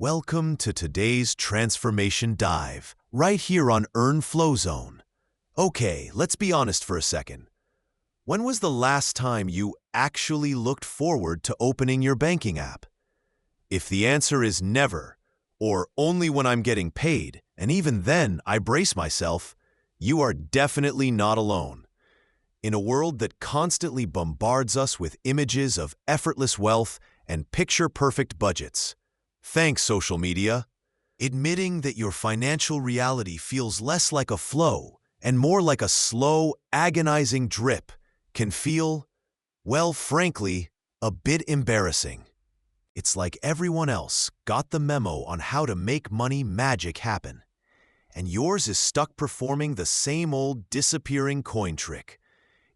Welcome to today's Transformation Dive, right here on Earn Flow Zone. Okay, let's be honest for a second. When was the last time you actually looked forward to opening your banking app? If the answer is never, or only when I'm getting paid, and even then I brace myself, you are definitely not alone. In a world that constantly bombards us with images of effortless wealth and picture-perfect budgets, thanks, social media. Admitting that your financial reality feels less like a flow and more like a slow, agonizing drip can feel, well, frankly, a bit embarrassing. It's like everyone else got the memo on how to make money magic happen, and yours is stuck performing the same old disappearing coin trick,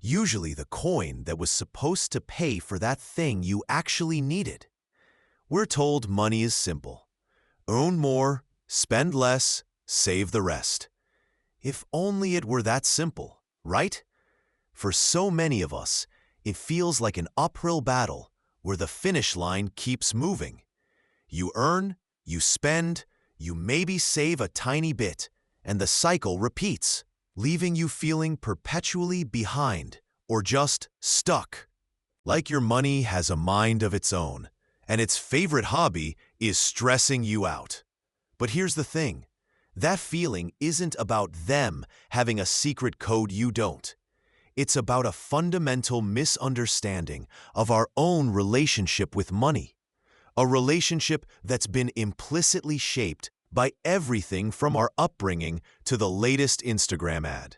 usually the coin that was supposed to pay for that thing you actually needed. We're told money is simple. Earn more, spend less, save the rest. If only it were that simple, right? For so many of us, it feels like an uphill battle where the finish line keeps moving. You earn, you spend, you maybe save a tiny bit, and the cycle repeats, leaving you feeling perpetually behind or just stuck. Like your money has a mind of its own, and its favorite hobby is stressing you out. But here's the thing. That feeling isn't about them having a secret code you don't. It's about a fundamental misunderstanding of our own relationship with money. A relationship that's been implicitly shaped by everything from our upbringing to the latest Instagram ad.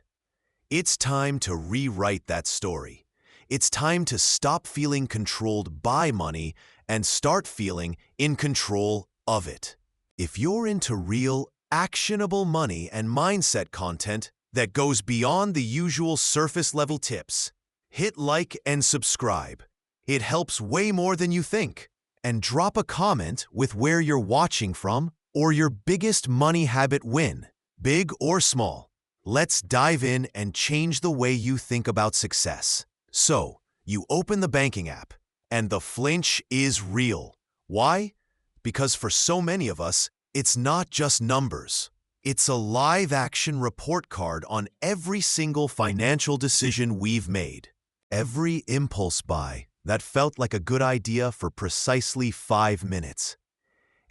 It's time to rewrite that story. It's time to stop feeling controlled by money and start feeling in control of it. If you're into real, actionable money and mindset content that goes beyond the usual surface-level tips, hit like and subscribe. It helps way more than you think. And drop a comment with where you're watching from or your biggest money habit win, big or small. Let's dive in and change the way you think about success. So, you open the banking app, and the flinch is real. Why? Because for so many of us, it's not just numbers. It's a live-action report card on every single financial decision we've made. Every impulse buy that felt like a good idea for precisely 5 minutes.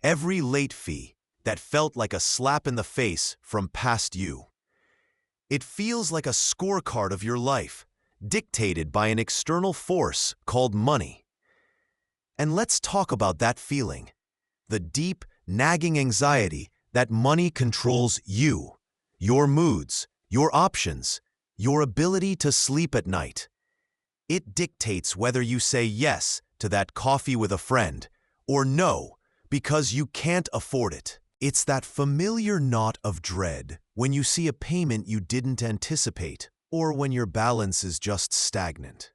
Every late fee that felt like a slap in the face from past you. It feels like a scorecard of your life, dictated by an external force called money. And let's talk about that feeling. The deep, nagging anxiety that money controls you, your moods, your options, your ability to sleep at night. It dictates whether you say yes to that coffee with a friend or no because you can't afford it. It's that familiar knot of dread when you see a payment you didn't anticipate or when your balance is just stagnant.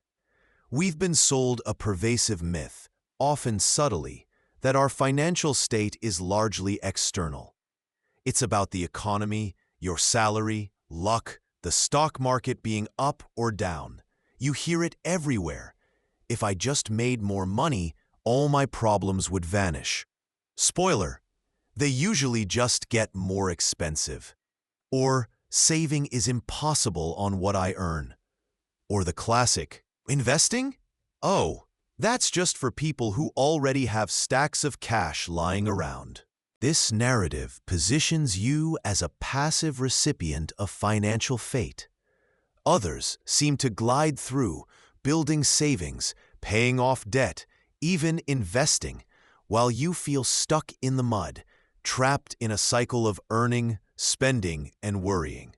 We've been sold a pervasive myth, often subtly, that our financial state is largely external. It's about the economy, your salary, luck, the stock market being up or down. You hear it everywhere. If I just made more money, all my problems would vanish. Spoiler, they usually just get more expensive. Or saving is impossible on what I earn. Or the classic, investing? Oh, that's just for people who already have stacks of cash lying around. This narrative positions you as a passive recipient of financial fate. Others seem to glide through, building savings, paying off debt, even investing, while you feel stuck in the mud, trapped in a cycle of earning, spending, and worrying.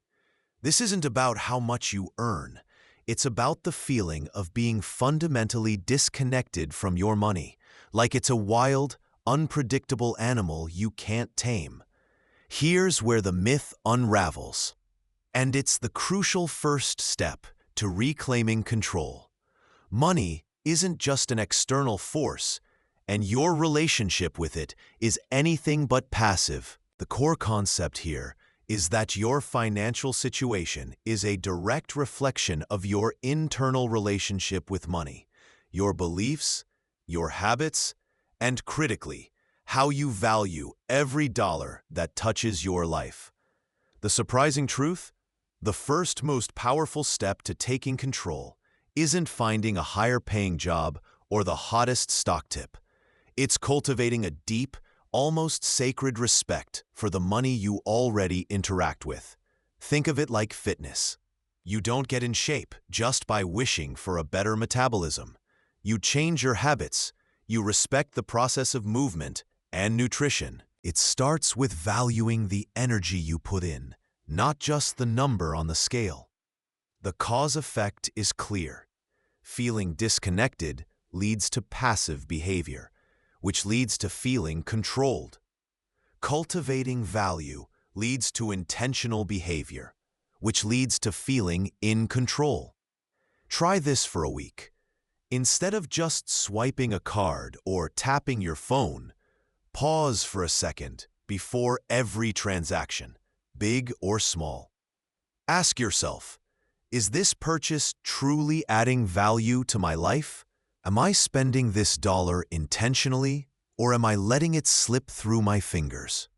This isn't about how much you earn. It's about the feeling of being fundamentally disconnected from your money, like it's a wild, unpredictable animal you can't tame. Here's where the myth unravels. And it's the crucial first step to reclaiming control. Money isn't just an external force, and your relationship with it is anything but passive. The core concept here is that your financial situation is a direct reflection of your internal relationship with money, your beliefs, your habits, and critically, how you value every dollar that touches your life. The surprising truth? The first most powerful step to taking control isn't finding a higher-paying job or the hottest stock tip. It's cultivating a deep, almost sacred respect for the money you already interact with. Think of it like fitness. You don't get in shape just by wishing for a better metabolism. You change your habits. You respect the process of movement and nutrition. It starts with valuing the energy you put in, not just the number on the scale. The cause-effect is clear. Feeling disconnected leads to passive behavior, which leads to feeling controlled. Cultivating value leads to intentional behavior, which leads to feeling in control. Try this for a week. Instead of just swiping a card or tapping your phone, pause for a second before every transaction, big or small. Ask yourself, is this purchase truly adding value to my life? Am I spending this dollar intentionally, or am I letting it slip through my fingers?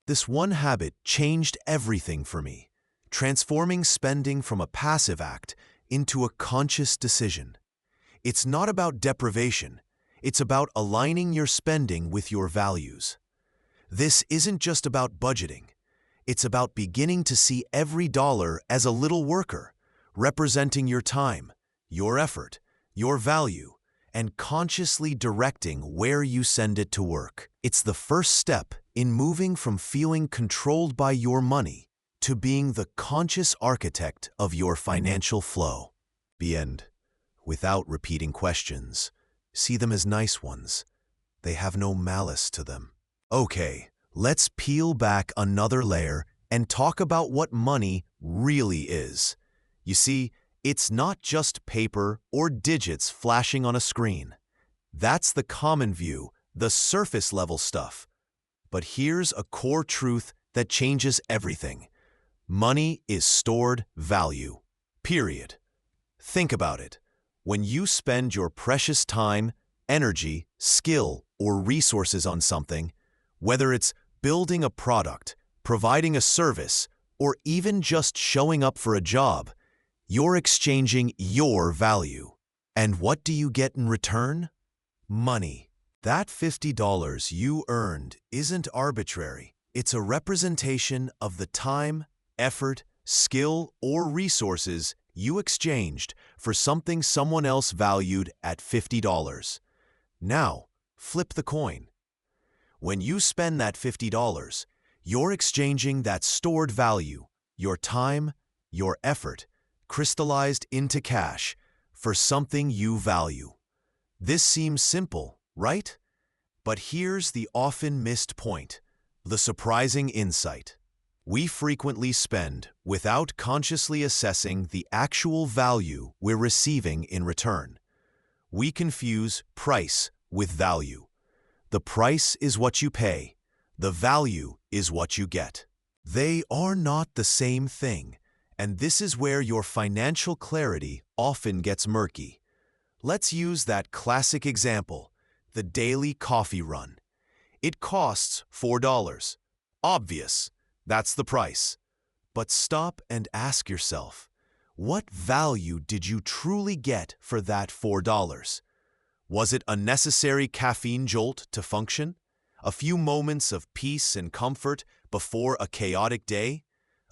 This one habit changed everything for me, transforming spending from a passive act into a conscious decision. It's not about deprivation. It's about aligning your spending with your values. This isn't just about budgeting. It's about beginning to see every dollar as a little worker, representing your time, your effort, your value, and consciously directing where you send it to work. It's the first step in moving from feeling controlled by your money to being the conscious architect of your financial flow. The end. Without repeating questions, see them as nice ones. They have no malice to them. Okay, let's peel back another layer and talk about what money really is. You see, it's not just paper or digits flashing on a screen. That's the common view, the surface-level stuff. But here's a core truth that changes everything. Money is stored value. Period. Think about it. When you spend your precious time, energy, skill, or resources on something, whether it's building a product, providing a service, or even just showing up for a job, you're exchanging your value. And what do you get in return? Money. That $50 you earned isn't arbitrary. It's a representation of the time, effort, skill, or resources you exchanged for something someone else valued at $50. Now, flip the coin. When you spend that $50, you're exchanging that stored value, your time, your effort, crystallized into cash, for something you value. This seems simple, right? But here's the often missed point, the surprising insight. We frequently spend without consciously assessing the actual value we're receiving in return. We confuse price with value. The price is what you pay. The value is what you get. They are not the same thing, and this is where your financial clarity often gets murky. Let's use that classic example, the daily coffee run. It costs $4. Obvious. That's the price. But stop and ask yourself, what value did you truly get for that $4? Was it a necessary caffeine jolt to function? A few moments of peace and comfort before a chaotic day?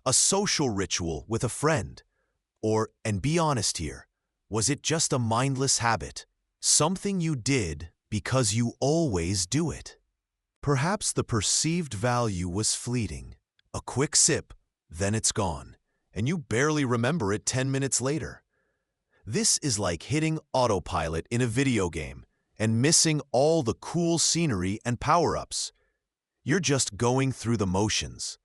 A social ritual with a friend? Or, and be honest here, was it just a mindless habit? Something you did because you always do it? Perhaps the perceived value was fleeting. A quick sip, then it's gone, and you barely remember it 10 minutes later. This is like hitting autopilot in a video game and missing all the cool scenery and power-ups. You're just going through the motions.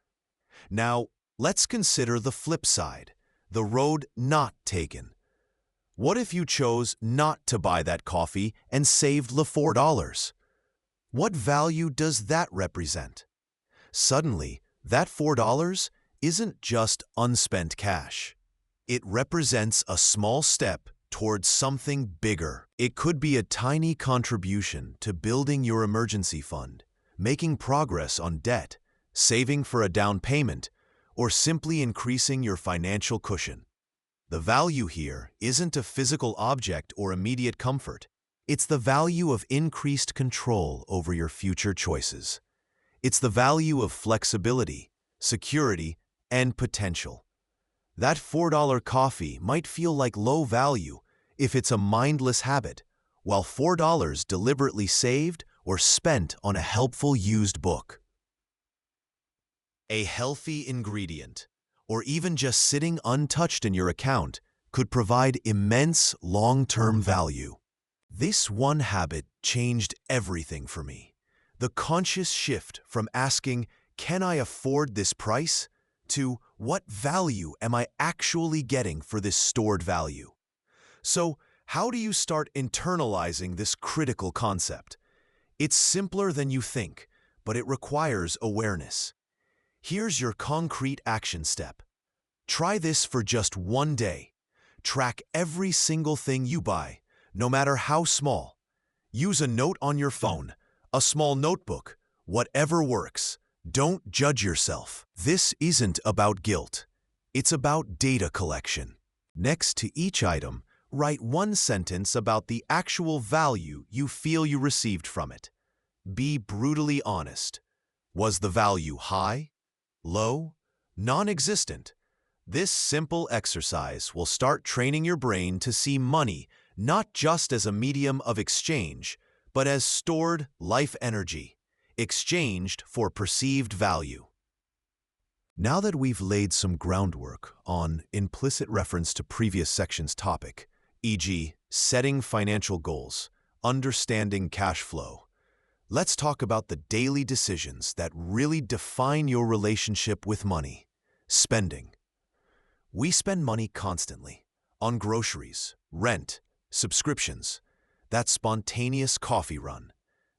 Now, let's consider the flip side, the road not taken. What if you chose not to buy that coffee and saved the $4? What value does that represent? Suddenly, that $4 isn't just unspent cash. It represents a small step towards something bigger. It could be a tiny contribution to building your emergency fund, making progress on debt, saving for a down payment, or simply increasing your financial cushion. The value here isn't a physical object or immediate comfort. It's the value of increased control over your future choices. It's the value of flexibility, security, and potential. That $4 coffee might feel like low value if it's a mindless habit, while $4 deliberately saved or spent on a helpful used book. A healthy ingredient, or even just sitting untouched in your account, could provide immense long-term value. This one habit changed everything for me. The conscious shift from asking, "Can I afford this price?" to "What value am I actually getting for this stored value?" So, how do you start internalizing this critical concept? It's simpler than you think, but it requires awareness. Here's your concrete action step. Try this for just one day. Track every single thing you buy, no matter how small. Use a note on your phone, a small notebook, whatever works. Don't judge yourself. This isn't about guilt. It's about data collection. Next to each item, write one sentence about the actual value you feel you received from it. Be brutally honest. Was the value high? Low? Non-existent? This simple exercise will start training your brain to see money not just as a medium of exchange, but as stored life energy, exchanged for perceived value. Now that we've laid some groundwork on implicit reference to previous sections' topic, e.g., setting financial goals, understanding cash flow, let's talk about the daily decisions that really define your relationship with money: spending. We spend money constantly on groceries, rent, subscriptions, that spontaneous coffee run,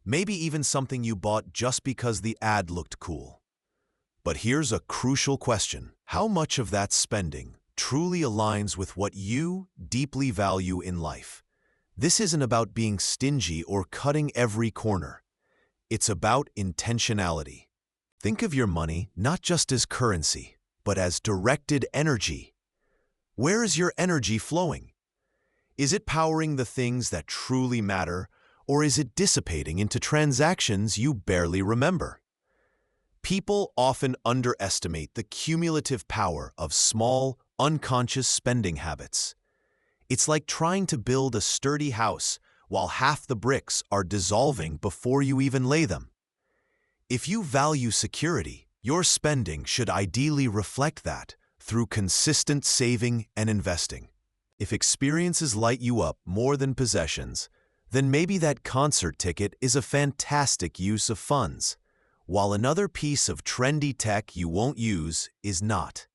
maybe even something you bought just because the ad looked cool. But here's a crucial question. How much of that spending truly aligns with what you deeply value in life? This isn't about being stingy or cutting every corner. It's about intentionality. Think of your money not just as currency, but as directed energy. Where is your energy flowing? Is it powering the things that truly matter, or is it dissipating into transactions you barely remember? People often underestimate the cumulative power of small, unconscious spending habits. It's like trying to build a sturdy house while half the bricks are dissolving before you even lay them. If you value security, your spending should ideally reflect that through consistent saving and investing. If experiences light you up more than possessions, then maybe that concert ticket is a fantastic use of funds, while another piece of trendy tech you won't use is not.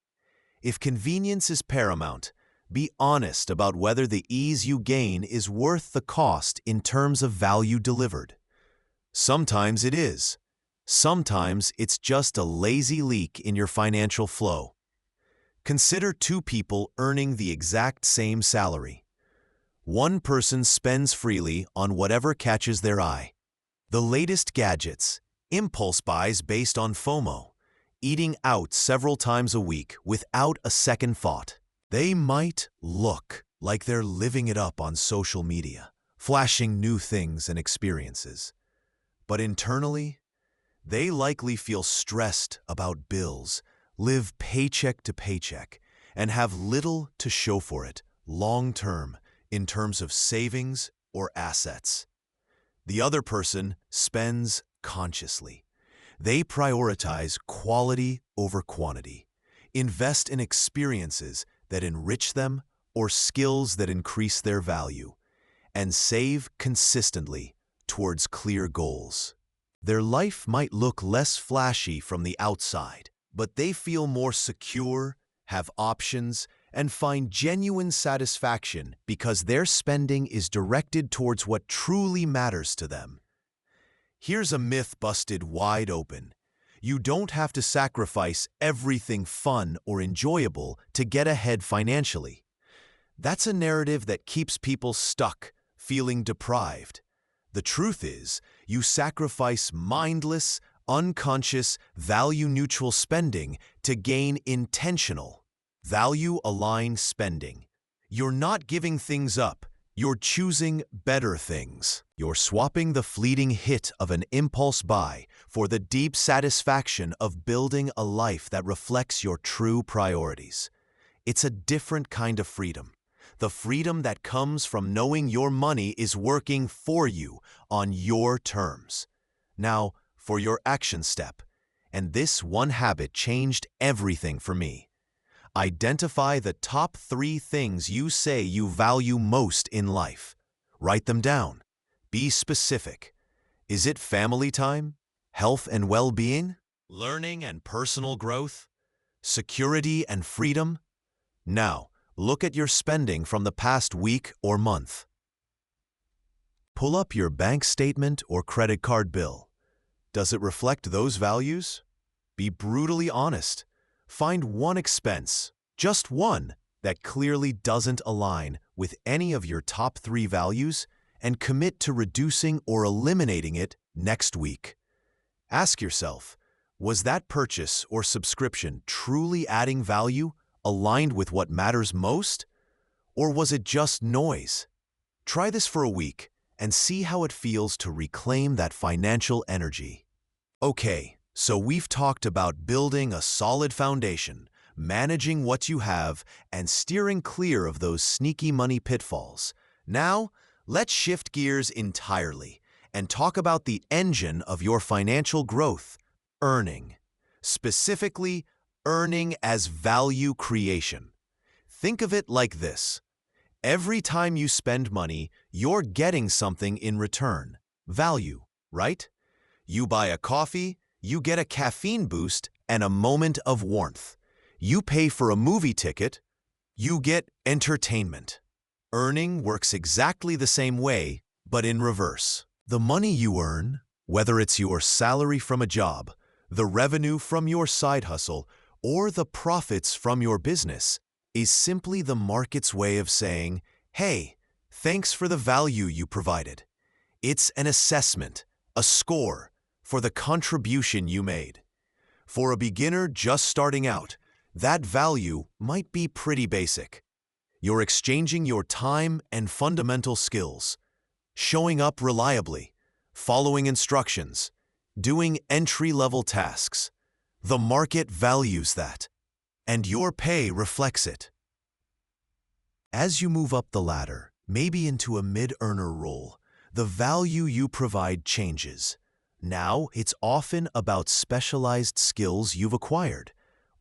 If convenience is paramount, be honest about whether the ease you gain is worth the cost in terms of value delivered. Sometimes it is. Sometimes it's just a lazy leak in your financial flow. Consider two people earning the exact same salary. One person spends freely on whatever catches their eye. The latest gadgets, impulse buys based on FOMO, eating out several times a week without a second thought. They might look like they're living it up on social media, flashing new things and experiences. But internally, they likely feel stressed about bills, live paycheck to paycheck, and have little to show for it long-term in terms of savings or assets. The other person spends consciously. They prioritize quality over quantity, invest in experiences that enrich them or skills that increase their value, and save consistently towards clear goals. Their life might look less flashy from the outside, but they feel more secure, have options, and find genuine satisfaction because their spending is directed towards what truly matters to them. Here's a myth busted wide open. You don't have to sacrifice everything fun or enjoyable to get ahead financially. That's a narrative that keeps people stuck, feeling deprived. The truth is, You sacrifice mindless, unconscious, value-neutral spending to gain intentional, value-aligned spending. You're not giving things up. You're choosing better things. You're swapping the fleeting hit of an impulse buy for the deep satisfaction of building a life that reflects your true priorities. It's a different kind of freedom. The freedom that comes from knowing your money is working for you on your terms. Now, for your action step. And this one habit changed everything for me. Identify the top 3 things you say you value most in life. Write them down. Be specific. Is it family time? Health and well-being? Learning and personal growth? Security and freedom? Now, look at your spending from the past week or month. Pull up your bank statement or credit card bill. Does it reflect those values? Be brutally honest. Find one expense, just one, that clearly doesn't align with any of your top 3 values and commit to reducing or eliminating it next week. Ask yourself, was that purchase or subscription truly adding value, aligned with what matters most? Or was it just noise? Try this for a week and see how it feels to reclaim that financial energy. Okay. So we've talked about building a solid foundation, managing what you have, and steering clear of those sneaky money pitfalls. Now, let's shift gears entirely and talk about the engine of your financial growth, earning. Specifically, earning as value creation. Think of it like this. Every time you spend money, you're getting something in return. Value, right? You buy a coffee, you get a caffeine boost and a moment of warmth. You pay for a movie ticket, you get entertainment. Earning works exactly the same way, but in reverse. The money you earn, whether it's your salary from a job, the revenue from your side hustle, or the profits from your business, is simply the market's way of saying, hey, thanks for the value you provided. It's an assessment, a score, for the contribution you made. For a beginner just starting out, that value might be pretty basic. You're exchanging your time and fundamental skills, showing up reliably, following instructions, doing entry-level tasks. The market values that, and your pay reflects it. As you move up the ladder, maybe into a mid-earner role, the value you provide changes. Now, it's often about specialized skills you've acquired.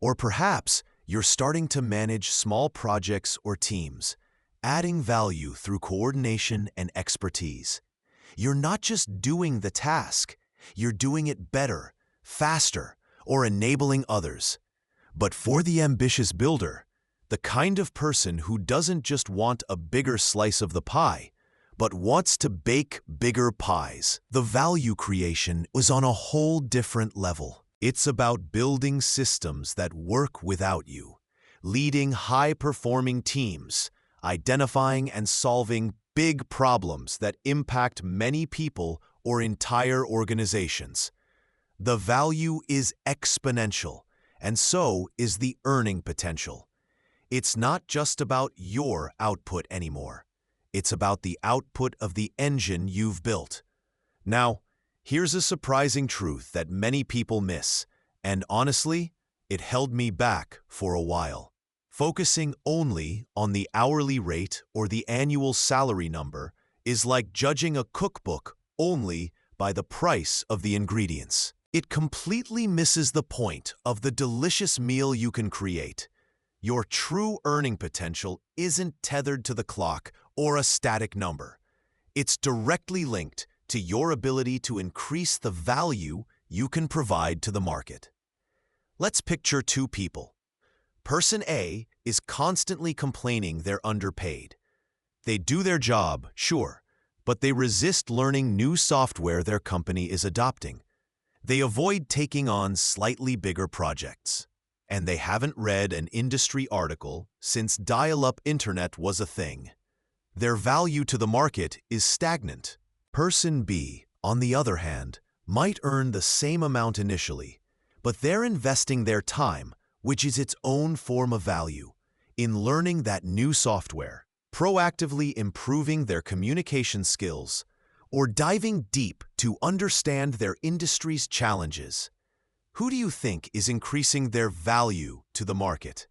Or perhaps you're starting to manage small projects or teams, adding value through coordination and expertise. You're not just doing the task, you're doing it better, faster, or enabling others. But for the ambitious builder, the kind of person who doesn't just want a bigger slice of the pie, but wants to bake bigger pies, the value creation is on a whole different level. It's about building systems that work without you, leading high-performing teams, identifying and solving big problems that impact many people or entire organizations. The value is exponential, and so is the earning potential. It's not just about your output anymore. It's about the output of the engine you've built. Now, here's a surprising truth that many people miss, and honestly, it held me back for a while. Focusing only on the hourly rate or the annual salary number is like judging a cookbook only by the price of the ingredients. It completely misses the point of the delicious meal you can create. Your true earning potential isn't tethered to the clock or a static number. It's directly linked to your ability to increase the value you can provide to the market. Let's picture 2 people. Person A is constantly complaining they're underpaid. They do their job, sure, but they resist learning new software their company is adopting. They avoid taking on slightly bigger projects. And they haven't read an industry article since dial-up internet was a thing. Their value to the market is stagnant. Person B, on the other hand, might earn the same amount initially, but they're investing their time, which is its own form of value, in learning that new software, proactively improving their communication skills, or diving deep to understand their industry's challenges. Who do you think is increasing their value to the market?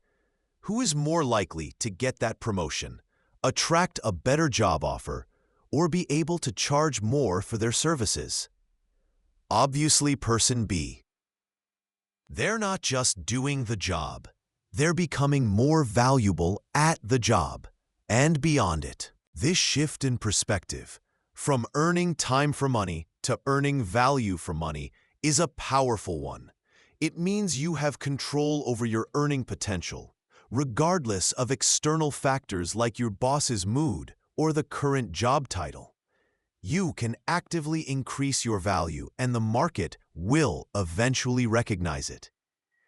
Who is more likely to get that promotion, attract a better job offer, or be able to charge more for their services? Obviously, person B. They're not just doing the job. They're becoming more valuable at the job and beyond it. This shift in perspective, from earning time for money to earning value for money, is a powerful one. It means you have control over your earning potential, regardless of external factors like your boss's mood or the current job title. You can actively increase your value, and the market will eventually recognize it.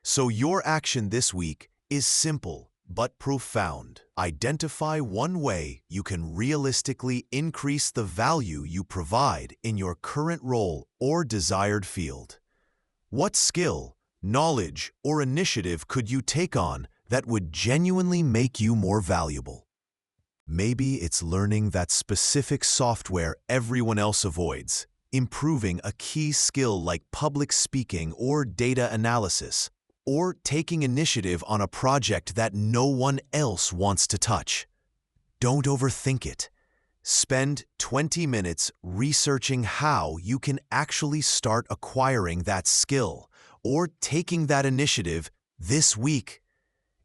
So your action this week is simple but profound. Identify one way you can realistically increase the value you provide in your current role or desired field. What skill, knowledge, or initiative could you take on that would genuinely make you more valuable? Maybe it's learning that specific software everyone else avoids, improving a key skill like public speaking or data analysis, or taking initiative on a project that no one else wants to touch. Don't overthink it. Spend 20 minutes researching how you can actually start acquiring that skill or taking that initiative this week.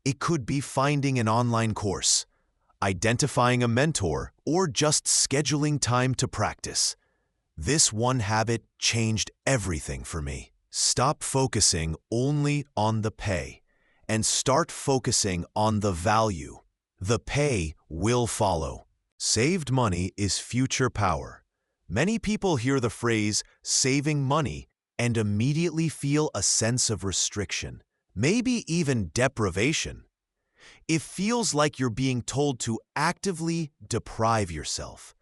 It could be finding an online course, identifying a mentor, or just scheduling time to practice. This one habit changed everything for me. Stop focusing only on the pay and start focusing on the value. The pay will follow. Saved money is future power. Many people hear the phrase saving money and immediately feel a sense of restriction, maybe even deprivation. It feels like you're being told to actively deprive yourself,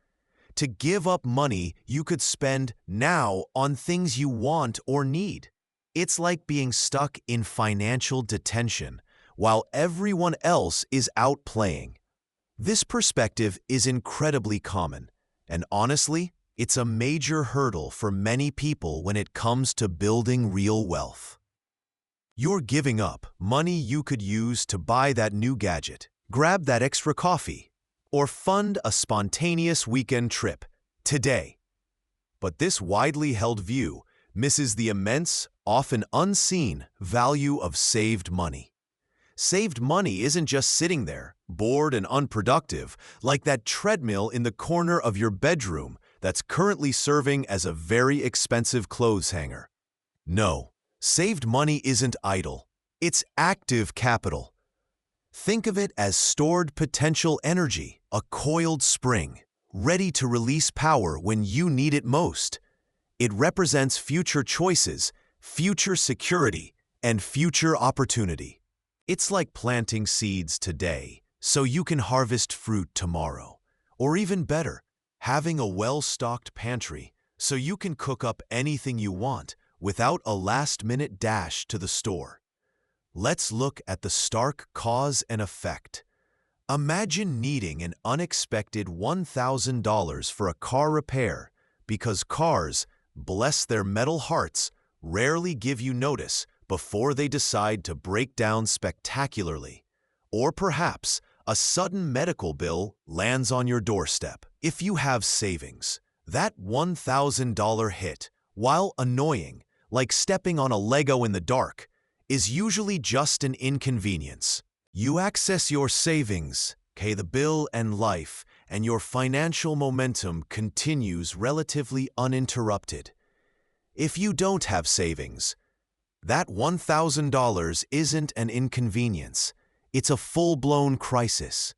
to give up money you could spend now on things you want or need. It's like being stuck in financial detention while everyone else is out playing. This perspective is incredibly common, and honestly, it's a major hurdle for many people when it comes to building real wealth. You're giving up money you could use to buy that new gadget, grab that extra coffee, or fund a spontaneous weekend trip today. But this widely held view misses the immense, often unseen, value of saved money. Saved money isn't just sitting there, bored and unproductive, like that treadmill in the corner of your bedroom that's currently serving as a very expensive clothes hanger. No. Saved money isn't idle. It's active capital. Think of it as stored potential energy, a coiled spring, ready to release power when you need it most. It represents future choices, future security, and future opportunity. It's like planting seeds today so you can harvest fruit tomorrow. Or even better, having a well-stocked pantry so you can cook up anything you want without a last-minute dash to the store. Let's look at the stark cause and effect. Imagine needing an unexpected $1,000 for a car repair because cars, bless their metal hearts, rarely give you notice before they decide to break down spectacularly. Or perhaps a sudden medical bill lands on your doorstep. If you have savings, that $1,000 hit, while annoying, like stepping on a Lego in the dark, is usually just an inconvenience. You access your savings, pay the bill and life, and your financial momentum continues relatively uninterrupted. If you don't have savings, that $1,000 isn't an inconvenience. It's a full-blown crisis.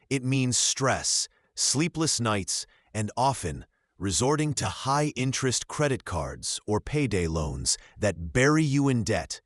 It means stress, sleepless nights, and often resorting to high-interest credit cards or payday loans that bury you in debt,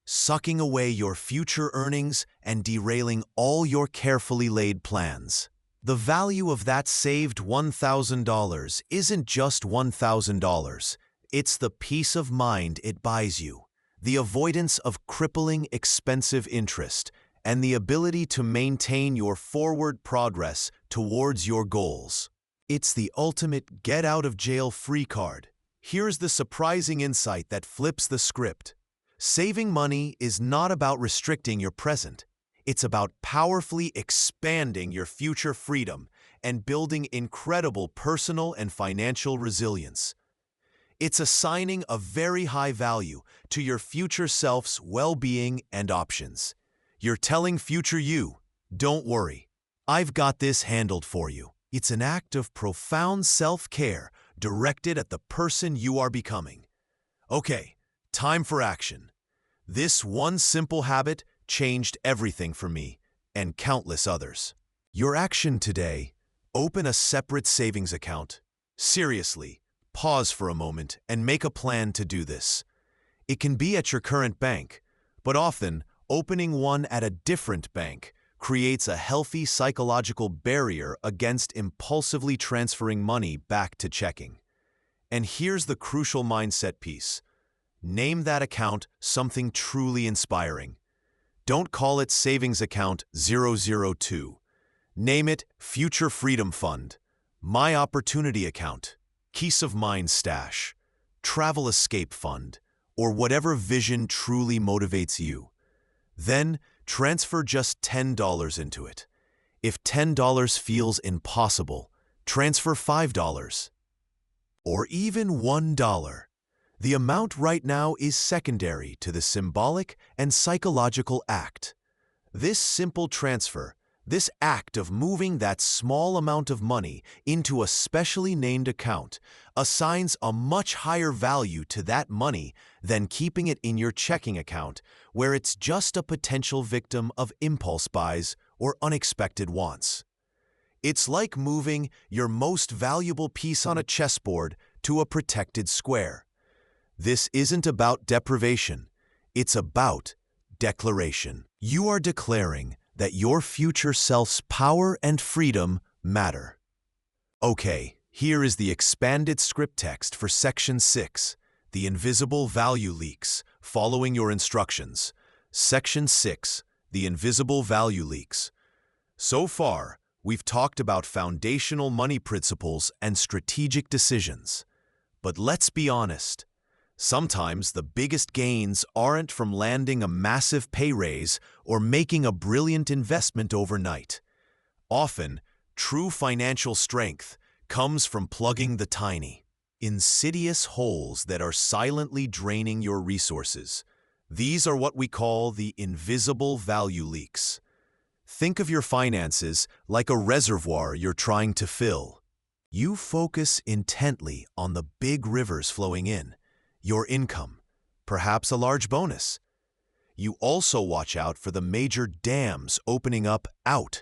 sucking away your future earnings and derailing all your carefully laid plans. The value of that saved $1,000 isn't just $1,000. It's the peace of mind it buys you, the avoidance of crippling expensive interest, and the ability to maintain your forward progress towards your goals. It's the ultimate get-out-of-jail-free card. Here's the surprising insight that flips the script. Saving money is not about restricting your present. It's about powerfully expanding your future freedom and building incredible personal and financial resilience. It's assigning a very high value to your future self's well-being and options. You're telling future you, don't worry, I've got this handled for you. It's an act of profound self-care directed at the person you are becoming. Okay, time for action. This one simple habit changed everything for me and countless others. Your action today: open a separate savings account. Seriously, pause for a moment and make a plan to do this. It can be at your current bank, but often opening one at a different bank creates a healthy psychological barrier against impulsively transferring money back to checking. And here's the crucial mindset piece. Name that account something truly inspiring. Don't call it Savings Account 002. Name it Future Freedom Fund, My Opportunity Account, Peace of Mind Stash, Travel Escape Fund, or whatever vision truly motivates you. Then transfer just $10 into it. If $10 feels impossible, transfer $5 or even $1. The amount right now is secondary to the symbolic and psychological act. This simple transfer, this act of moving that small amount of money into a specially named account, assigns a much higher value to that money than keeping it in your checking account, where it's just a potential victim of impulse buys or unexpected wants. It's like moving your most valuable piece on a chessboard to a protected square. This isn't about deprivation, it's about declaration. You are declaring that your future self's power and freedom matter. Okay, here is the expanded script text for Section 6, the invisible value leaks, following your instructions. Section 6, the invisible value leaks. So far, we've talked about foundational money principles and strategic decisions. But let's be honest. Sometimes the biggest gains aren't from landing a massive pay raise or making a brilliant investment overnight. Often, true financial strength comes from plugging the tiny, insidious holes that are silently draining your resources. These are what we call the invisible value leaks. Think of your finances like a reservoir you're trying to fill. You focus intently on the big rivers flowing in, your income, perhaps a large bonus. You also watch out for the major dams opening up out,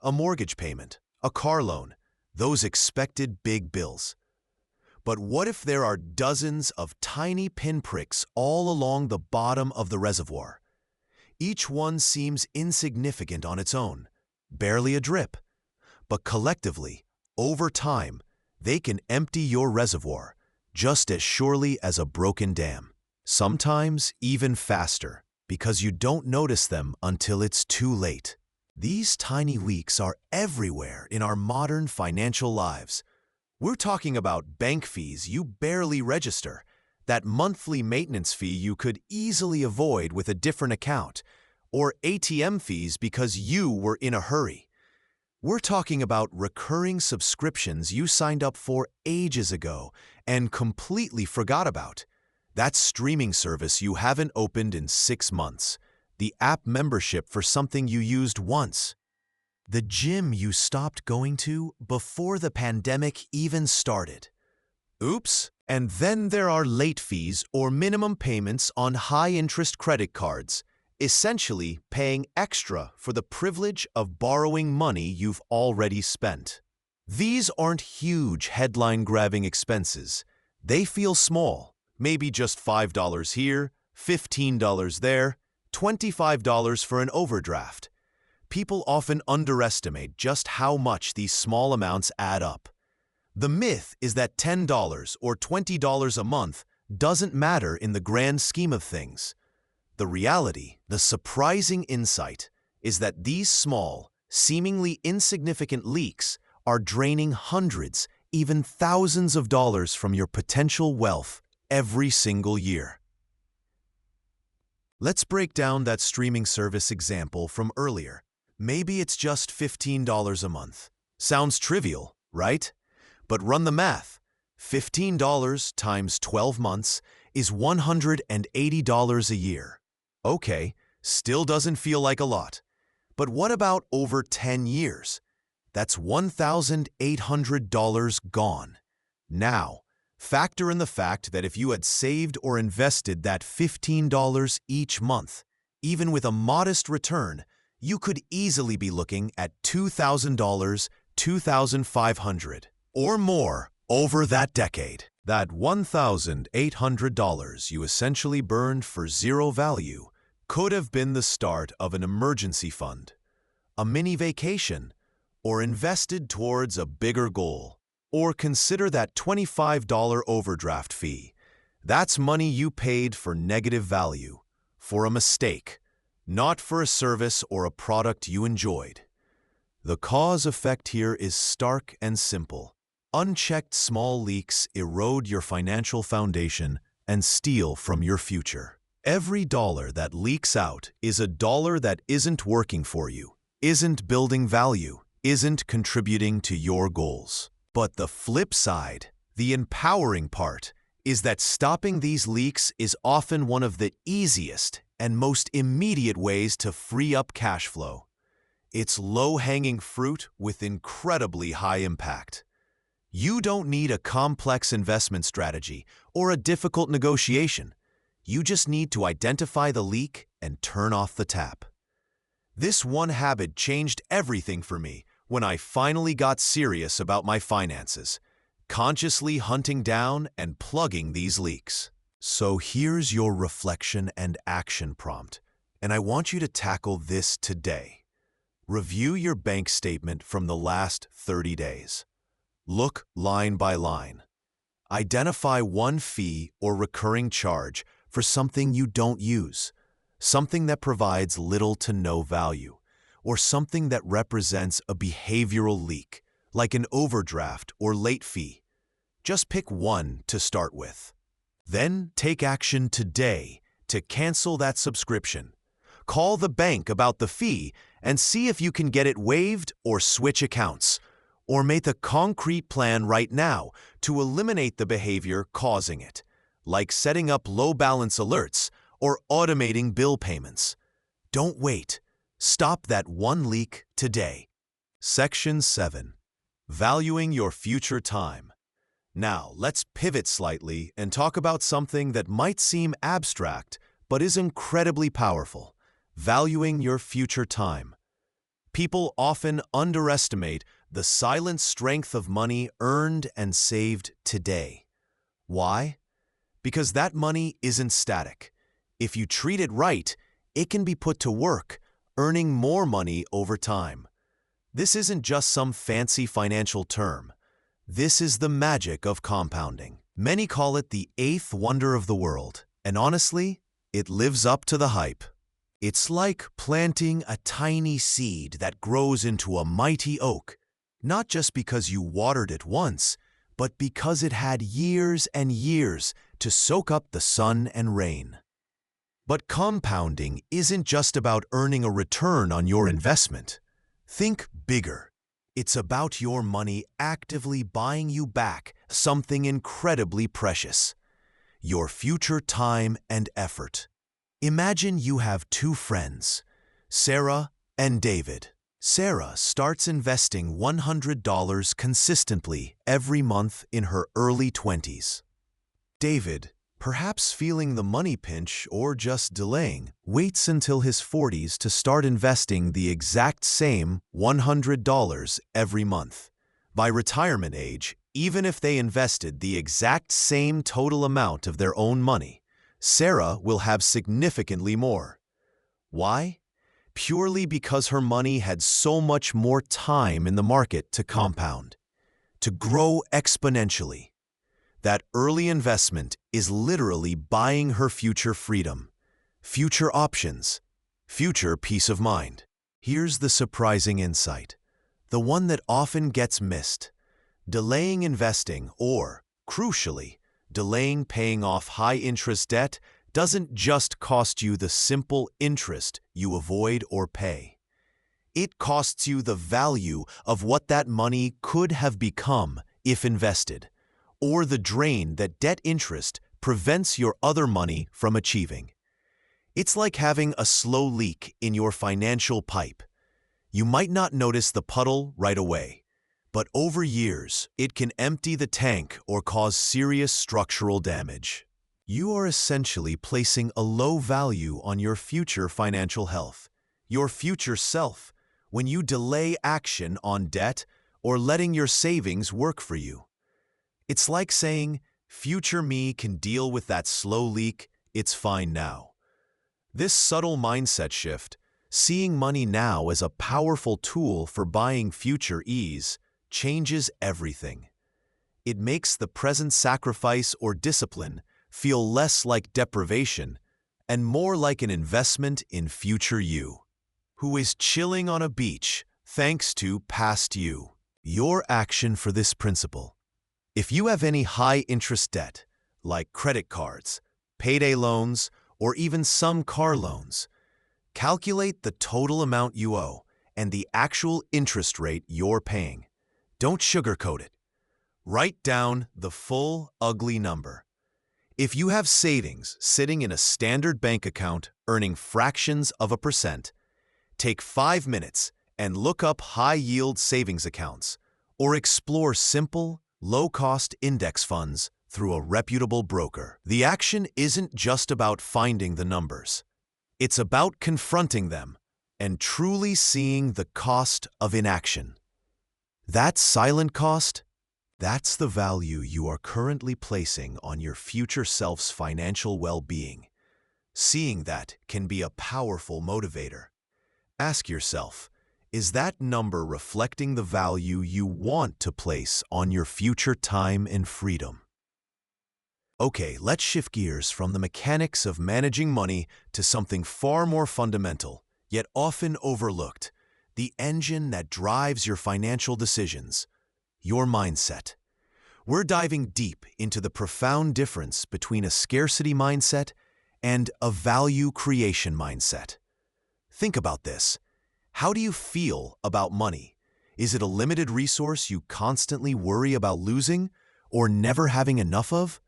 a mortgage payment, a car loan, those expected big bills. But what if there are dozens of tiny pinpricks all along the bottom of the reservoir? Each one seems insignificant on its own, barely a drip. But collectively, over time, they can empty your reservoir just as surely as a broken dam. Sometimes even faster, because you don't notice them until it's too late. These tiny leaks are everywhere in our modern financial lives. We're talking about bank fees you barely register, that monthly maintenance fee you could easily avoid with a different account, or ATM fees because you were in a hurry. We're talking about recurring subscriptions you signed up for ages ago and completely forgot about. That streaming service you haven't opened in 6 months. The app membership for something you used once. The gym you stopped going to before the pandemic even started. Oops! And then there are late fees or minimum payments on high-interest credit cards, essentially paying extra for the privilege of borrowing money you've already spent. These aren't huge headline-grabbing expenses. They feel small, maybe just $5 here, $15 there, $25 for an overdraft. People often underestimate just how much these small amounts add up. The myth is that $10 or $20 a month doesn't matter in the grand scheme of things. The reality, the surprising insight, is that these small, seemingly insignificant leaks are draining hundreds, even thousands of dollars from your potential wealth every single year. Let's break down that streaming service example from earlier. Maybe it's just $15 a month. Sounds trivial, right? But run the math. $15 times 12 months is $180 a year. Okay, still doesn't feel like a lot. But what about over 10 years? That's $1,800 gone. Now, factor in the fact that if you had saved or invested that $15 each month, even with a modest return, you could easily be looking at $2,000, $2,500, or more over that decade. That $1,800 you essentially burned for zero value could have been the start of an emergency fund, a mini vacation, or invested towards a bigger goal. Or consider that $25 overdraft fee. That's money you paid for negative value, for a mistake, not for a service or a product you enjoyed. The cause effect here is stark and simple. Unchecked small leaks erode your financial foundation and steal from your future. Every dollar that leaks out is a dollar that isn't working for you, isn't building value, isn't contributing to your goals. But the flip side, the empowering part, is that stopping these leaks is often one of the easiest and most immediate ways to free up cash flow. It's low-hanging fruit with incredibly high impact. You don't need a complex investment strategy or a difficult negotiation. You just need to identify the leak and turn off the tap. This one habit changed everything for me when I finally got serious about my finances, consciously hunting down and plugging these leaks. So here's your reflection and action prompt, and I want you to tackle this today. Review your bank statement from the last 30 days. Look line by line. Identify one fee or recurring charge for something you don't use, something that provides little to no value, or something that represents a behavioral leak, like an overdraft or late fee. Just pick one to start with. Then take action today to cancel that subscription. Call the bank about the fee and see if you can get it waived or switch accounts, or make a concrete plan right now to eliminate the behavior causing it, like setting up low balance alerts or automating bill payments. Don't wait. Stop that one leak today. Section 7. Valuing your future time. Now, let's pivot slightly and talk about something that might seem abstract but is incredibly powerful. Valuing your future time. People often underestimate the silent strength of money earned and saved today. Why? Because that money isn't static. If you treat it right, it can be put to work, earning more money over time. This isn't just some fancy financial term. This is the magic of compounding. Many call it the eighth wonder of the world, and honestly, it lives up to the hype. It's like planting a tiny seed that grows into a mighty oak, not just because you watered it once, but because it had years and years to soak up the sun and rain. But compounding isn't just about earning a return on your investment. Think bigger. It's about your money actively buying you back something incredibly precious: your future time and effort. Imagine you have two friends, Sarah and David. Sarah starts investing $100 consistently every month in her early 20s. David, perhaps feeling the money pinch or just delaying, waits until his 40s to start investing the exact same $100 every month. By retirement age, even if they invested the exact same total amount of their own money, Sarah will have significantly more. Why? purely because her money had so much more time in the market to compound, to grow exponentially. That early investment is literally buying her future freedom, future options, future peace of mind. Here's the surprising insight, the one that often gets missed. Delaying investing or, crucially, delaying paying off high-interest debt doesn't just cost you the simple interest you avoid or pay. It costs you the value of what that money could have become if invested, or the drain that debt interest prevents your other money from achieving. It's like having a slow leak in your financial pipe. You might not notice the puddle right away, but over years, it can empty the tank or cause serious structural damage. You are essentially placing a low value on your future financial health, your future self, when you delay action on debt or letting your savings work for you. It's like saying, future me can deal with that slow leak, it's fine now. This subtle mindset shift, seeing money now as a powerful tool for buying future ease, changes everything. It makes the present sacrifice or discipline feel less like deprivation and more like an investment in future you, who is chilling on a beach thanks to past you. Your action for this principle. If you have any high-interest debt, like credit cards, payday loans, or even some car loans, calculate the total amount you owe and the actual interest rate you're paying. Don't sugarcoat it. Write down the full, ugly number. If you have savings sitting in a standard bank account earning fractions of a percent, take 5 minutes and look up high-yield savings accounts or explore simple, low-cost index funds through a reputable broker. The action isn't just about finding the numbers. It's about confronting them and truly seeing the cost of inaction. That silent cost, that's the value you are currently placing on your future self's financial well-being. Seeing that can be a powerful motivator. Ask yourself, is that number reflecting the value you want to place on your future time and freedom? Okay, let's shift gears from the mechanics of managing money to something far more fundamental, yet often overlooked, the engine that drives your financial decisions, your mindset. We're diving deep into the profound difference between a scarcity mindset and a value creation mindset. Think about this. How do you feel about money? Is it a limited resource you constantly worry about losing or never having enough of?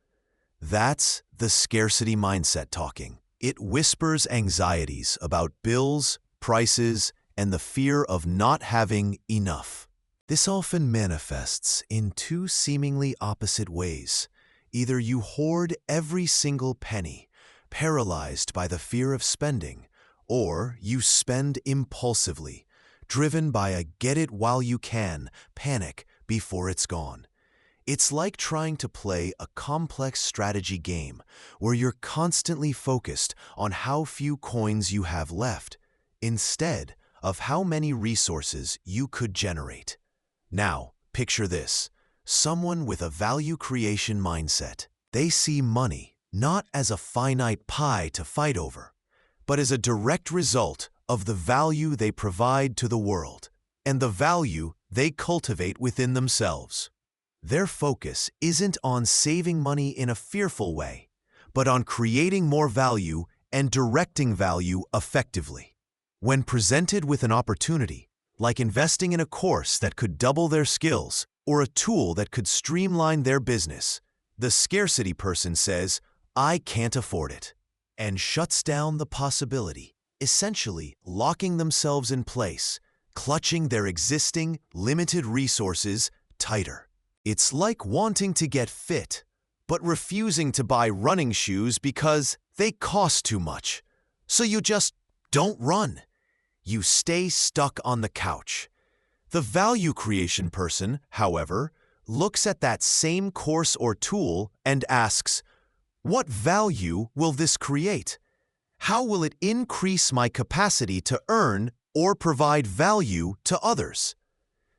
That's the scarcity mindset talking. It whispers anxieties about bills, prices, and the fear of not having enough. This often manifests in two seemingly opposite ways. Either you hoard every single penny, paralyzed by the fear of spending, or you spend impulsively, driven by a get-it-while-you-can panic before it's gone. It's like trying to play a complex strategy game where you're constantly focused on how few coins you have left, instead of how many resources you could generate. Now, picture this. Someone with a value creation mindset. They see money not as a finite pie to fight over, but as a direct result of the value they provide to the world and the value they cultivate within themselves. Their focus isn't on saving money in a fearful way, but on creating more value and directing value effectively. When presented with an opportunity, like investing in a course that could double their skills or a tool that could streamline their business, the scarcity person says, "I can't afford it," and shuts down the possibility, essentially locking themselves in place, clutching their existing, limited resources tighter. It's like wanting to get fit, but refusing to buy running shoes because they cost too much. So you just don't run. You stay stuck on the couch. The value creation person, however, looks at that same course or tool and asks, what value will this create? How will it increase my capacity to earn or provide value to others?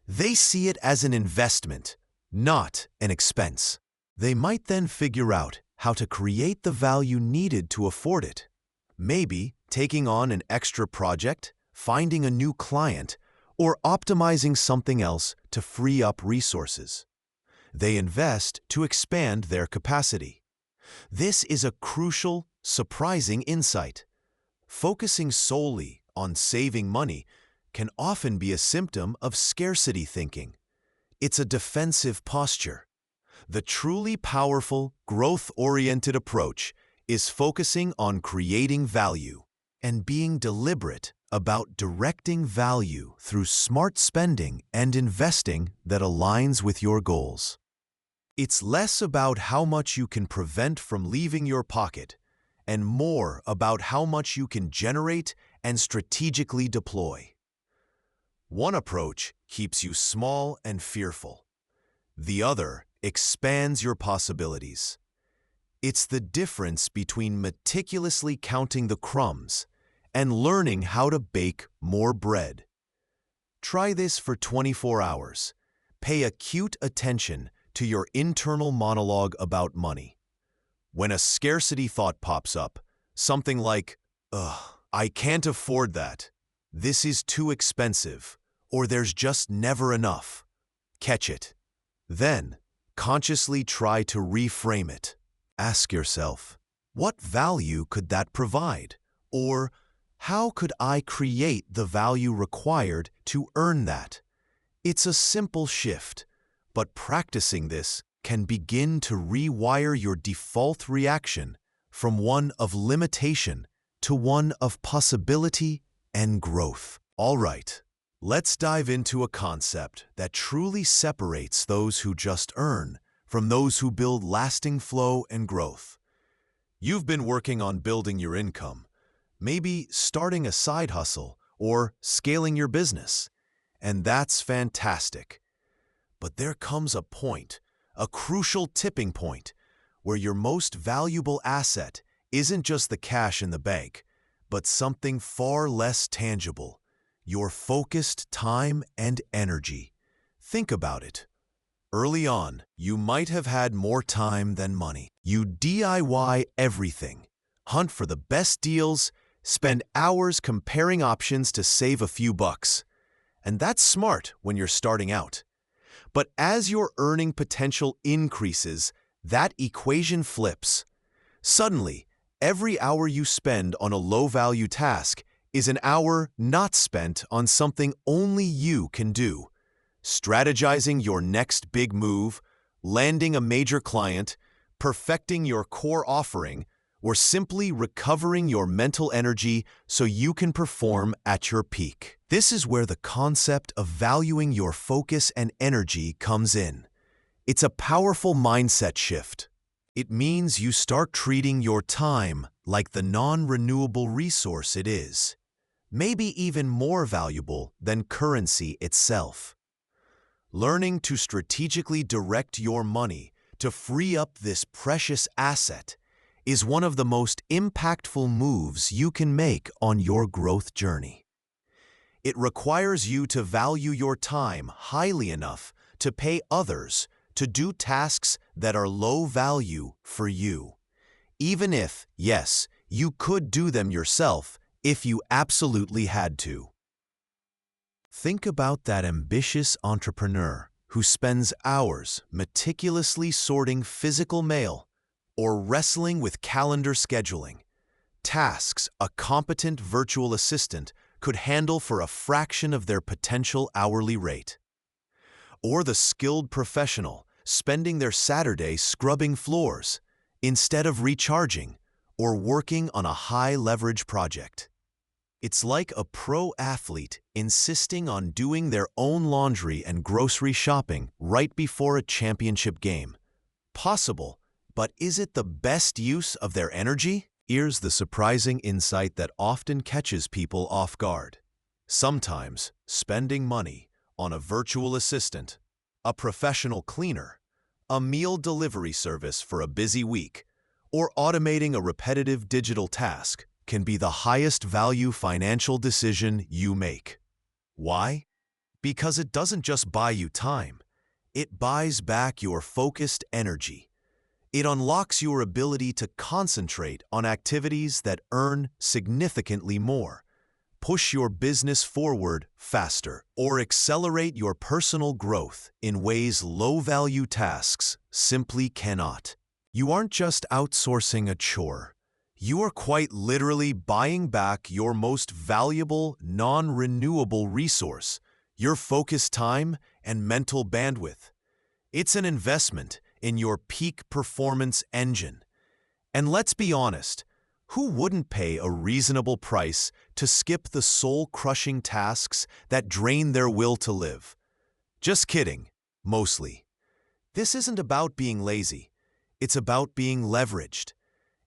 They see it as an investment, not an expense. They might then figure out how to create the value needed to afford it. Maybe taking on an extra project, finding a new client, or optimizing something else to free up resources. They invest to expand their capacity. This is a crucial, surprising insight. Focusing solely on saving money can often be a symptom of scarcity thinking. It's a defensive posture. The truly powerful, growth-oriented approach is focusing on creating value and being deliberate about directing value through smart spending and investing that aligns with your goals. It's less about how much you can prevent from leaving your pocket and more about how much you can generate and strategically deploy. One approach keeps you small and fearful. The other expands your possibilities. It's the difference between meticulously counting the crumbs and learning how to bake more bread. Try this for 24 hours. Pay acute attention to your internal monologue about money. When a scarcity thought pops up, something like, "Ugh, I can't afford that. This is too expensive," or "there's just never enough." Catch it. Then, consciously try to reframe it. Ask yourself, what value could that provide? Or, how could I create the value required to earn that? It's a simple shift, but practicing this can begin to rewire your default reaction from one of limitation to one of possibility and growth. All right, let's dive into a concept that truly separates those who just earn from those who build lasting flow and growth. You've been working on building your income, maybe starting a side hustle or scaling your business, and that's fantastic. But there comes a point, a crucial tipping point, where your most valuable asset isn't just the cash in the bank, but something far less tangible, your focused time and energy. Think about it. Early on, you might have had more time than money. You DIY everything, hunt for the best deals, spend hours comparing options to save a few bucks. And that's smart when you're starting out. But as your earning potential increases, that equation flips. Suddenly, every hour you spend on a low-value task is an hour not spent on something only you can do. Strategizing your next big move, landing a major client, perfecting your core offering, or simply recovering your mental energy so you can perform at your peak. This is where the concept of valuing your focus and energy comes in. It's a powerful mindset shift. It means you start treating your time like the non-renewable resource it is, maybe even more valuable than currency itself. Learning to strategically direct your money to free up this precious asset is one of the most impactful moves you can make on your growth journey. It requires you to value your time highly enough to pay others to do tasks that are low value for you, even if, yes, you could do them yourself if you absolutely had to. Think about that ambitious entrepreneur who spends hours meticulously sorting physical mail or wrestling with calendar scheduling, tasks a competent virtual assistant could handle for a fraction of their potential hourly rate. Or the skilled professional spending their Saturday scrubbing floors instead of recharging or working on a high-leverage project. It's like a pro athlete insisting on doing their own laundry and grocery shopping right before a championship game. Possible, but is it the best use of their energy? Here's the surprising insight that often catches people off guard. Sometimes, spending money on a virtual assistant, a professional cleaner, a meal delivery service for a busy week, or automating a repetitive digital task can be the highest value financial decision you make. Why? Because it doesn't just buy you time, it buys back your focused energy. It unlocks your ability to concentrate on activities that earn significantly more, push your business forward faster, or accelerate your personal growth in ways low-value tasks simply cannot. You aren't just outsourcing a chore. You are quite literally buying back your most valuable, non-renewable resource, your focused time and mental bandwidth. It's an investment in your peak performance engine. And let's be honest, who wouldn't pay a reasonable price to skip the soul-crushing tasks that drain their will to live? Just kidding, mostly. This isn't about being lazy. It's about being leveraged.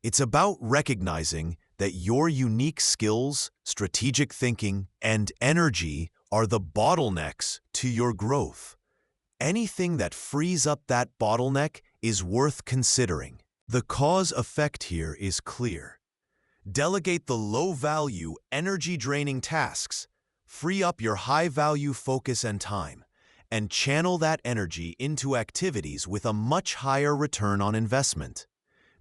It's about recognizing that your unique skills, strategic thinking, and energy are the bottlenecks to your growth. Anything that frees up that bottleneck is worth considering. The cause-effect here is clear. Delegate the low-value, energy-draining tasks, free up your high-value focus and time, and channel that energy into activities with a much higher return on investment,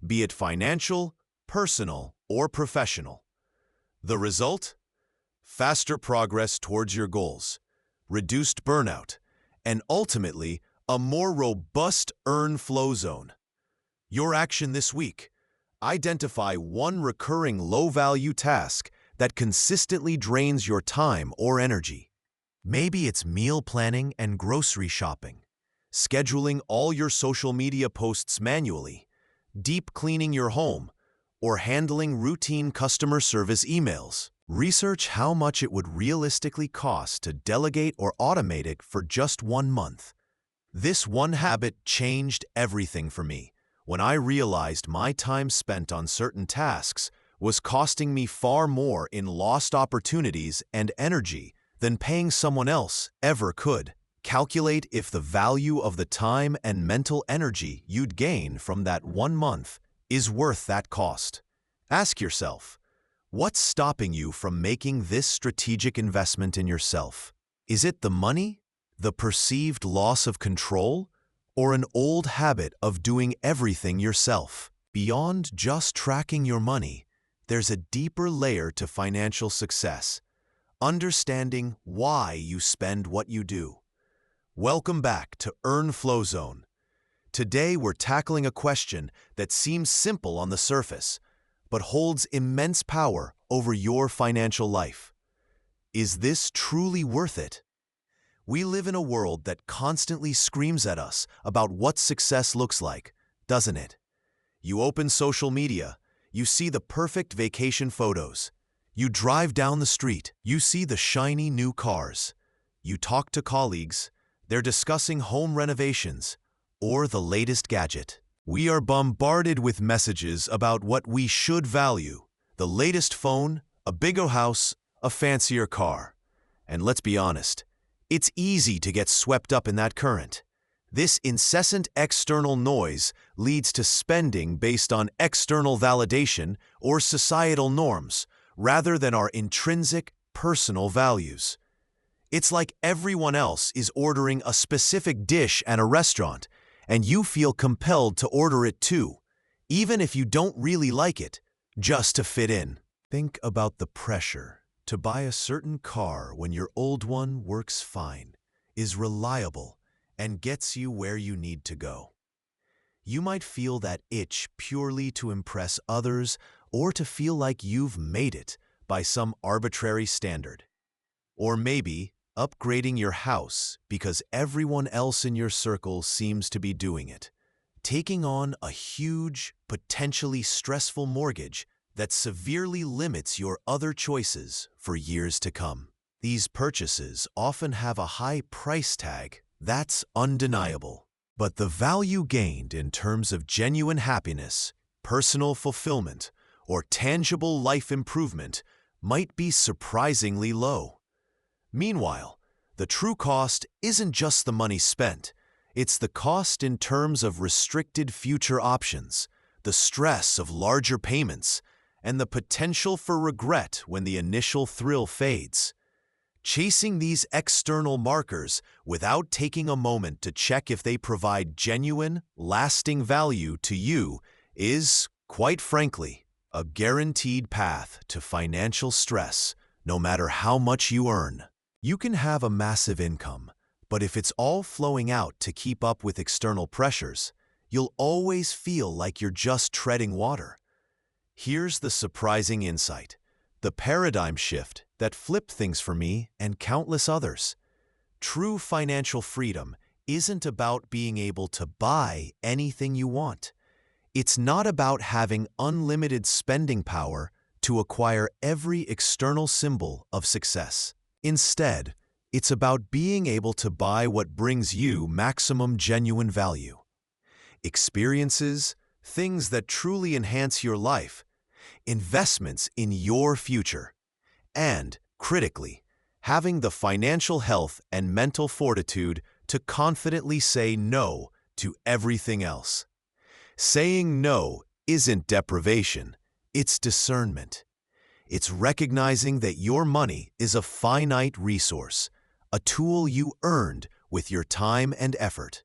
be it financial, personal, or professional. The result? Faster progress towards your goals, reduced burnout, and ultimately, a more robust earn flow zone. Your action this week: identify one recurring low-value task that consistently drains your time or energy. Maybe it's meal planning and grocery shopping, scheduling all your social media posts manually, deep cleaning your home, or handling routine customer service emails. Research how much it would realistically cost to delegate or automate it for just 1 month. This one habit changed everything for me when I realized my time spent on certain tasks was costing me far more in lost opportunities and energy than paying someone else ever could. Calculate if the value of the time and mental energy you'd gain from that 1 month is worth that cost. Ask yourself, what's stopping you from making this strategic investment in yourself? Is it the money, the perceived loss of control, or an old habit of doing everything yourself? Beyond just tracking your money, there's a deeper layer to financial success: understanding why you spend what you do. Welcome back to Earn Flow Zone. Today we're tackling a question that seems simple on the surface, but holds immense power over your financial life. Is this truly worth it? We live in a world that constantly screams at us about what success looks like, doesn't it? You open social media, you see the perfect vacation photos. You drive down the street, you see the shiny new cars. You talk to colleagues, they're discussing home renovations or the latest gadget. We are bombarded with messages about what we should value: the latest phone, a bigger house, a fancier car. And let's be honest, it's easy to get swept up in that current. This incessant external noise leads to spending based on external validation or societal norms, rather than our intrinsic, personal values. It's like everyone else is ordering a specific dish at a restaurant, and you feel compelled to order it too, even if you don't really like it, just to fit in. Think about the pressure to buy a certain car when your old one works fine, is reliable, and gets you where you need to go. You might feel that itch purely to impress others or to feel like you've made it by some arbitrary standard. Or maybe upgrading your house because everyone else in your circle seems to be doing it. Taking on a huge, potentially stressful mortgage that severely limits your other choices for years to come. These purchases often have a high price tag, that's undeniable. But the value gained in terms of genuine happiness, personal fulfillment, or tangible life improvement might be surprisingly low. Meanwhile, the true cost isn't just the money spent. It's the cost in terms of restricted future options, the stress of larger payments, and the potential for regret when the initial thrill fades. Chasing these external markers without taking a moment to check if they provide genuine, lasting value to you is, quite frankly, a guaranteed path to financial stress, no matter how much you earn. You can have a massive income, but if it's all flowing out to keep up with external pressures, you'll always feel like you're just treading water. Here's the surprising insight, the paradigm shift that flipped things for me and countless others. True financial freedom isn't about being able to buy anything you want. It's not about having unlimited spending power to acquire every external symbol of success. Instead, it's about being able to buy what brings you maximum genuine value. Experiences, things that truly enhance your life, investments in your future, and, critically, having the financial health and mental fortitude to confidently say no to everything else. Saying no isn't deprivation, it's discernment. It's recognizing that your money is a finite resource, a tool you earned with your time and effort,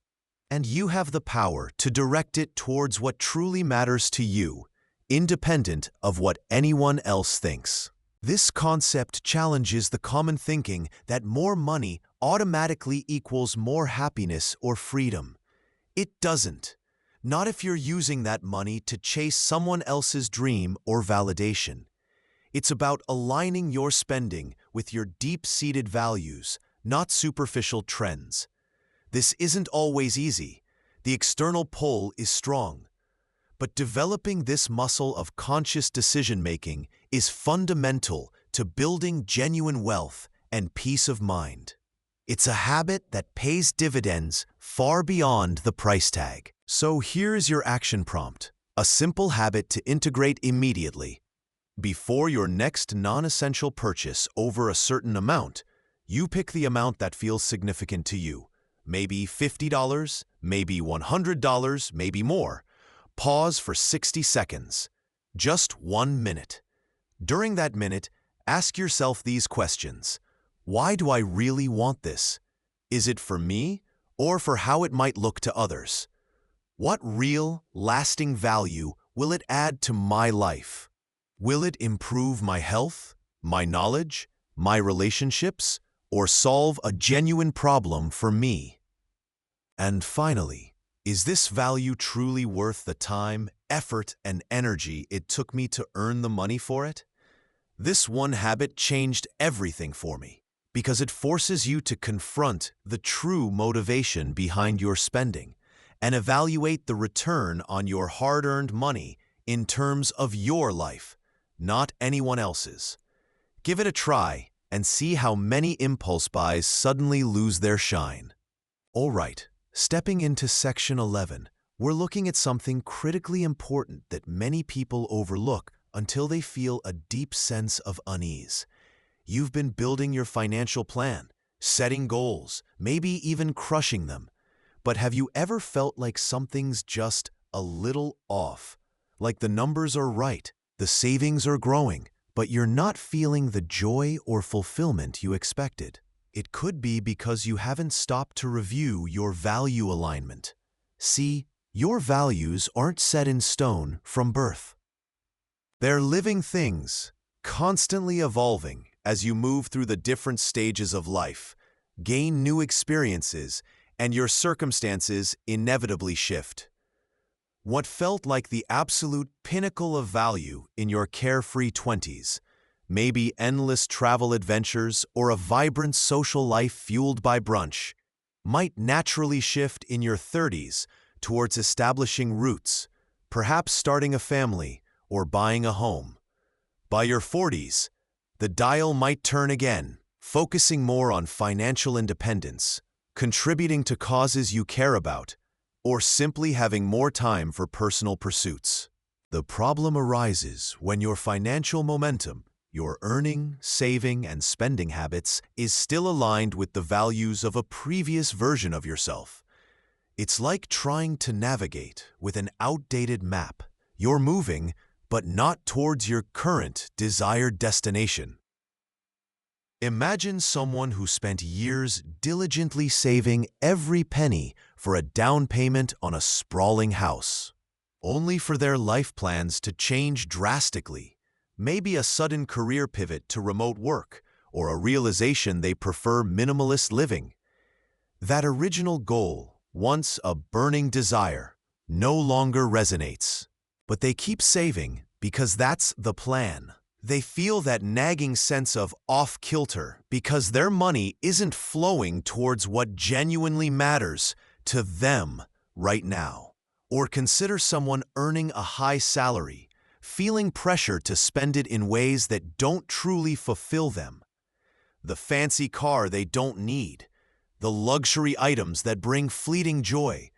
and you have the power to direct it towards what truly matters to you, independent of what anyone else thinks. This concept challenges the common thinking that more money automatically equals more happiness or freedom. It doesn't. Not if you're using that money to chase someone else's dream or validation. It's about aligning your spending with your deep-seated values, not superficial trends. This isn't always easy. The external pull is strong. But developing this muscle of conscious decision-making is fundamental to building genuine wealth and peace of mind. It's a habit that pays dividends far beyond the price tag. So here's your action prompt, a simple habit to integrate immediately. Before your next non-essential purchase over a certain amount, you pick the amount that feels significant to you. Maybe $50, maybe $100, maybe more. Pause for 60 seconds. Just 1 minute. During that minute, ask yourself these questions. Why do I really want this? Is it for me or for how it might look to others? What real, lasting value will it add to my life? Will it improve my health, my knowledge, my relationships, or solve a genuine problem for me? And finally, is this value truly worth the time, effort, and energy it took me to earn the money for it? This one habit changed everything for me because it forces you to confront the true motivation behind your spending and evaluate the return on your hard-earned money in terms of your life, not anyone else's. Give it a try and see how many impulse buys suddenly lose their shine. All right, stepping into section 11, we're looking at something critically important that many people overlook until they feel a deep sense of unease. You've been building your financial plan, setting goals, maybe even crushing them. But have you ever felt like something's just a little off? Like the numbers are right, the savings are growing, but you're not feeling the joy or fulfillment you expected? It could be because you haven't stopped to review your value alignment. See, your values aren't set in stone from birth. They're living things, constantly evolving as you move through the different stages of life, gain new experiences, and your circumstances inevitably shift. What felt like the absolute pinnacle of value in your carefree 20s, maybe endless travel adventures or a vibrant social life fueled by brunch, might naturally shift in your 30s towards establishing roots, perhaps starting a family or buying a home. By your 40s, the dial might turn again, focusing more on financial independence, contributing to causes you care about, or simply having more time for personal pursuits. The problem arises when your financial momentum, your earning, saving, and spending habits is still aligned with the values of a previous version of yourself. It's like trying to navigate with an outdated map. You're moving, but not towards your current desired destination. Imagine someone who spent years diligently saving every penny for a down payment on a sprawling house, only for their life plans to change drastically. Maybe a sudden career pivot to remote work, or a realization they prefer minimalist living. That original goal, once a burning desire, no longer resonates. But they keep saving because that's the plan. They feel that nagging sense of off-kilter because their money isn't flowing towards what genuinely matters to them right now. Or consider someone earning a high salary, feeling pressure to spend it in ways that don't truly fulfill them. The fancy car they don't need, the luxury items that bring fleeting joy,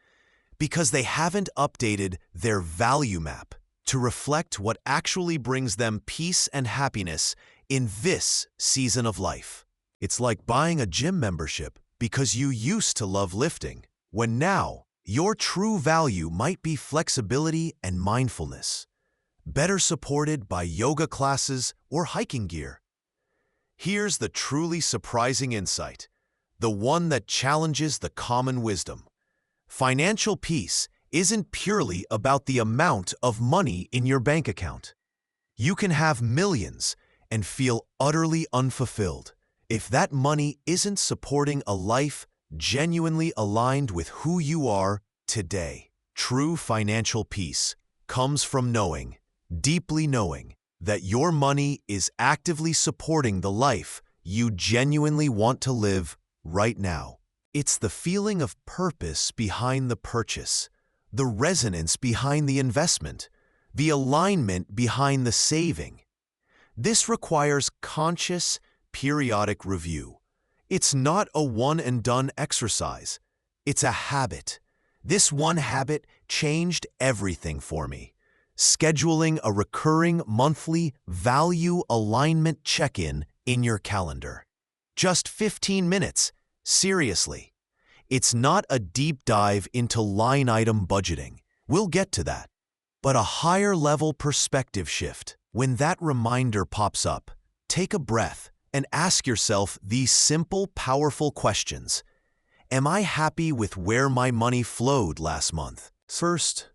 because they haven't updated their value map to reflect what actually brings them peace and happiness in this season of life. It's like buying a gym membership because you used to love lifting, when now your true value might be flexibility and mindfulness, better supported by yoga classes or hiking gear. Here's the truly surprising insight, the one that challenges the common wisdom. Financial peace isn't purely about the amount of money in your bank account. You can have millions and feel utterly unfulfilled if that money isn't supporting a life genuinely aligned with who you are today. True financial peace comes from knowing, deeply knowing, that your money is actively supporting the life you genuinely want to live right now. It's the feeling of purpose behind the purchase, the resonance behind the investment, the alignment behind the saving. This requires conscious, periodic review. It's not a one-and-done exercise. It's a habit. This one habit changed everything for me. Scheduling a recurring monthly value alignment check-in in your calendar. Just 15 minutes. Seriously. It's not a deep dive into line item budgeting. We'll get to that. But a higher level perspective shift. When that reminder pops up, take a breath and ask yourself these simple, powerful questions. Am I happy with where my money flowed last month? First,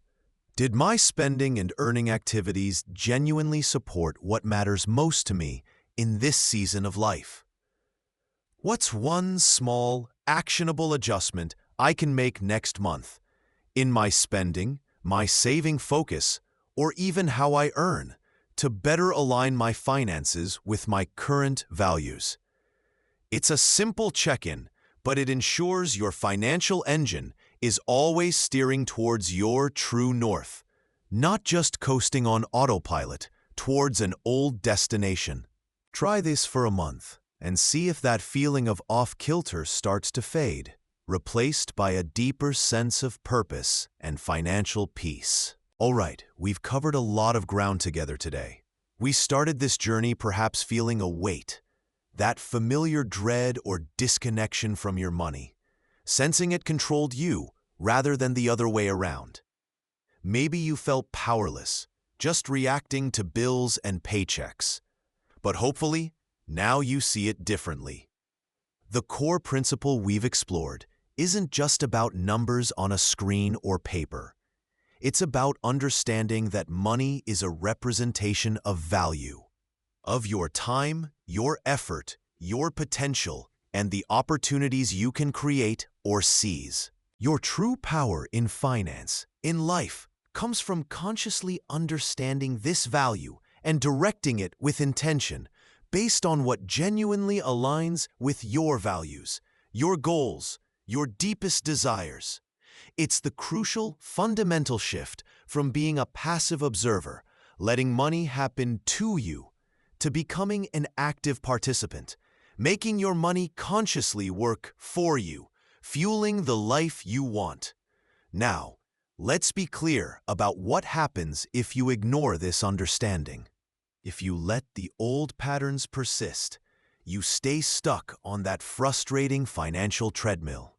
did my spending and earning activities genuinely support what matters most to me in this season of life? What's one small, actionable adjustment I can make next month in my spending, my saving focus, or even how I earn to better align my finances with my current values? It's a simple check-in, but it ensures your financial engine is always steering towards your true north, not just coasting on autopilot towards an old destination. Try this for a month and see if that feeling of off-kilter starts to fade, replaced by a deeper sense of purpose and financial peace. All right, we've covered a lot of ground together today. We started this journey perhaps feeling a weight, that familiar dread or disconnection from your money, sensing it controlled you rather than the other way around. Maybe you felt powerless, just reacting to bills and paychecks. But hopefully, now you see it differently. The core principle we've explored isn't just about numbers on a screen or paper. It's about understanding that money is a representation of value, of your time, your effort, your potential, and the opportunities you can create or seize. Your true power in finance, in life, comes from consciously understanding this value and directing it with intention, based on what genuinely aligns with your values, your goals, your deepest desires. It's the crucial, fundamental shift from being a passive observer, letting money happen to you, to becoming an active participant, making your money consciously work for you, fueling the life you want. Now, let's be clear about what happens if you ignore this understanding. If you let the old patterns persist, you stay stuck on that frustrating financial treadmill.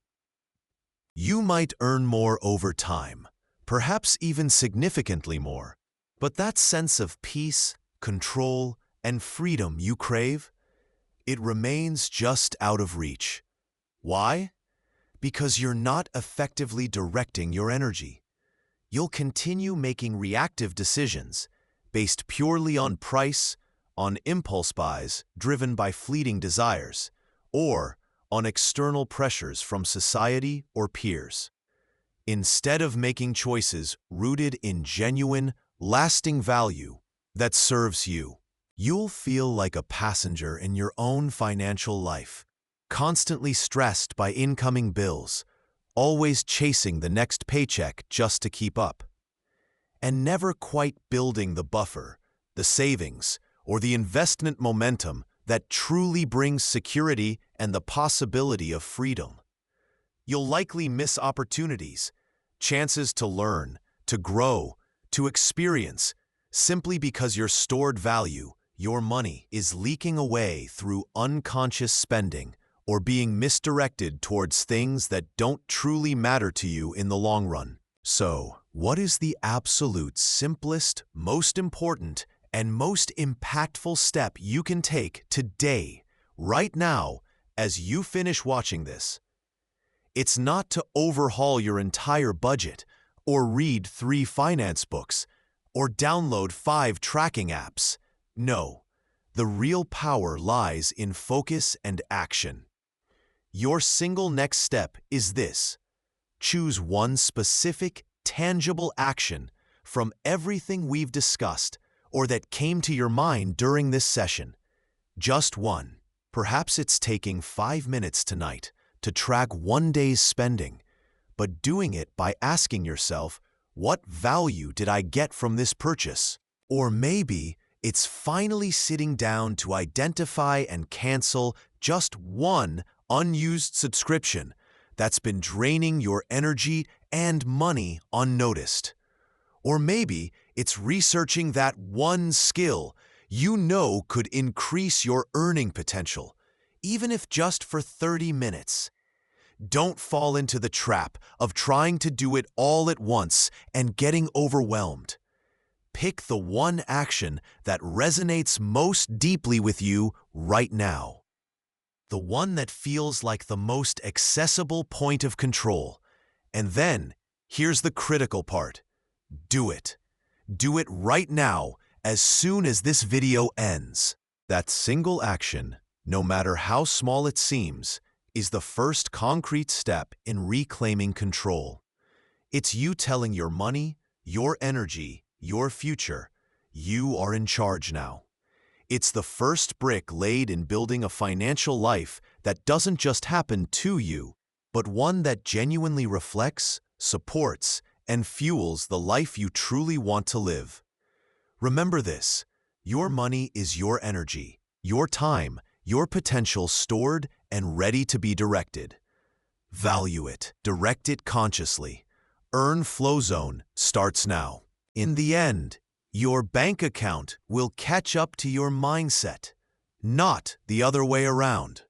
You might earn more over time, perhaps even significantly more, But that sense of peace, control, and freedom you crave, it remains just out of reach. Why? Because you're not effectively directing your energy. You'll continue making reactive decisions based purely on price, on impulse buys driven by fleeting desires, or on external pressures from society or peers. Instead of making choices rooted in genuine, lasting value that serves you, you'll feel like a passenger in your own financial life, constantly stressed by incoming bills, always chasing the next paycheck just to keep up, and never quite building the buffer, the savings, or the investment momentum that truly brings security and the possibility of freedom. You'll likely miss opportunities, chances to learn, to grow, to experience, simply because your stored value, your money, is leaking away through unconscious spending or being misdirected towards things that don't truly matter to you in the long run. So, what is the absolute simplest, most important, and most impactful step you can take today, right now, as you finish watching this? It's not to overhaul your entire budget, or read 3 finance books, or download 5 tracking apps. No, the real power lies in focus and action. Your single next step is this: choose one specific, tangible action from everything we've discussed or that came to your mind during this session. Just one. Perhaps it's taking 5 minutes tonight to track one day's spending, but doing it by asking yourself, what value did I get from this purchase? Or maybe it's finally sitting down to identify and cancel just one unused subscription that's been draining your energy and money unnoticed. Or maybe it's researching that one skill you know could increase your earning potential, even if just for 30 minutes. Don't fall into the trap of trying to do it all at once and getting overwhelmed. Pick the one action that resonates most deeply with you right now. The one that feels like the most accessible point of control. And then, here's the critical part. Do it. Do it right now, as soon as this video ends. That single action, no matter how small it seems, is the first concrete step in reclaiming control. It's you telling your money, your energy, your future, you are in charge now. It's the first brick laid in building a financial life that doesn't just happen to you, but one that genuinely reflects, supports, and fuels the life you truly want to live. Remember this: your money is your energy, your time, your potential stored and ready to be directed. Value it, direct it consciously. Earn Flow Zone starts now. In the end, your bank account will catch up to your mindset, not the other way around.